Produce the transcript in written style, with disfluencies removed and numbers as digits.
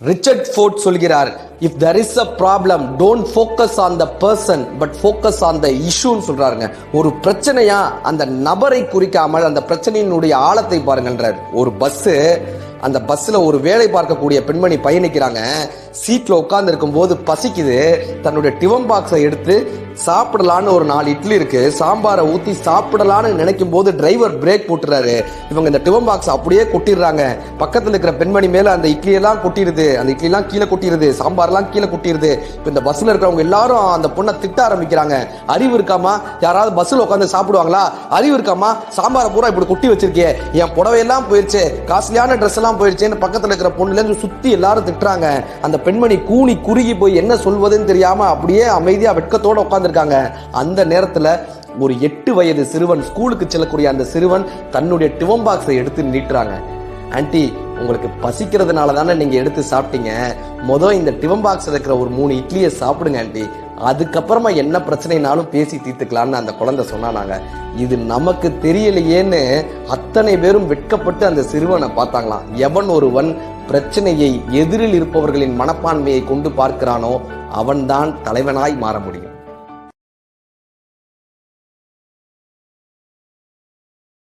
Richard fort சொல்கிறார், if there is a problem don't focus on the person but focus on the issue ன்னு சொல்றாருங்க. ஒரு பிரச்சனையா அந்த நபரை குறிக்காமல் அந்த பிரச்சனையினுடைய ஆழத்தை பாருங்கன்றார். ஒரு பஸ், அந்த பஸ்ல ஒரு வேலை பார்க்கக்கூடிய பெண்மணி பயணிக்கிறாங்க. சீட்ல உட்கார்ந்து இருக்கும் போது பசிக்குது. தன்னுடைய டிஃபன் பாக்ஸை எடுத்து சாப்பிடலான்னு ஒரு 4 இட்லி இருக்கு, சாம்பாரை ஊத்தி சாப்பிடலான்னு நினைக்கும் போது டிரைவர் பிரேக் போட்டுறாரு. இவங்க இந்த டிஃபன் பாக்ஸ் அப்படியே கொட்டிடுறாங்க. பக்கத்துல இருக்கிற பெண்மணி மேல அந்த இட்லி எல்லாம் கொட்டிடுது, அந்த இட்லி எல்லாம் கீழே கொட்டிடுது, சாம்பார் எல்லாம் கீழே கொட்டிடுது. இப்ப இந்த பஸ்ல இருக்கிறவங்க எல்லாரும் அந்த பொண்ணை திட்ட ஆரம்பிக்கிறாங்க. அறிவு இருக்காமா? யாராவது பஸ்ல உட்காந்து சாப்பிடுவாங்களா? அறிவு இருக்காமா? சாம்பாரை பூரா இப்படி கொட்டி வச்சிருக்கே, என் புடவையெல்லாம் போயிருச்சு, காஸ்ட்லியான ட்ரெஸ் எல்லாம் போயிருச்சேன்னு பக்கத்துல இருக்கிற பொண்ணுல இருந்து சுத்தி எல்லாரும் திட்டுறாங்க. அந்த பெண்மணி கூனி குறுகி போய் என்ன சொல்வதுன்னு தெரியாம அப்படியே அமைதியா வெட்கத்தோட உட்கார்ந்துருக்காங்க. அந்த நேரத்துல ஒரு 8 வயது சிறுவன், ஸ்கூலுக்கு செல்லக்கூடிய அந்த சிறுவன் தன்னுடைய டிஃபன் பாக்ஸை எடுத்து நீட்டுறாங்க. ஆன்ட்டி, உங்களுக்கு பசிக்கிறதுனால தானே நீங்க எடுத்து சாப்பிட்டீங்க, இந்த டிஃபன் பாக்ஸ் இருக்கிற ஒரு 3 இட்லியை சாப்பிடுங்க ஆன்ட்டி, அதுக்கப்புறமா என்ன பிரச்சனைனாலும் பேசி தீர்த்துக்கலான்னு அந்த குழந்தை சொன்னாங்க. இது நமக்கு தெரியலையேன்னு அத்தனை பேரும் வெட்கப்பட்டு அந்த சிறுவனை பார்த்தாங்களாம். எவன் ஒருவன் பிரச்சனையை எதிரில் இருப்பவர்களின் மனப்பான்மையை கொண்டு பார்க்கிறானோ அவன்தான் தலைவனாய் மாற முடியும்.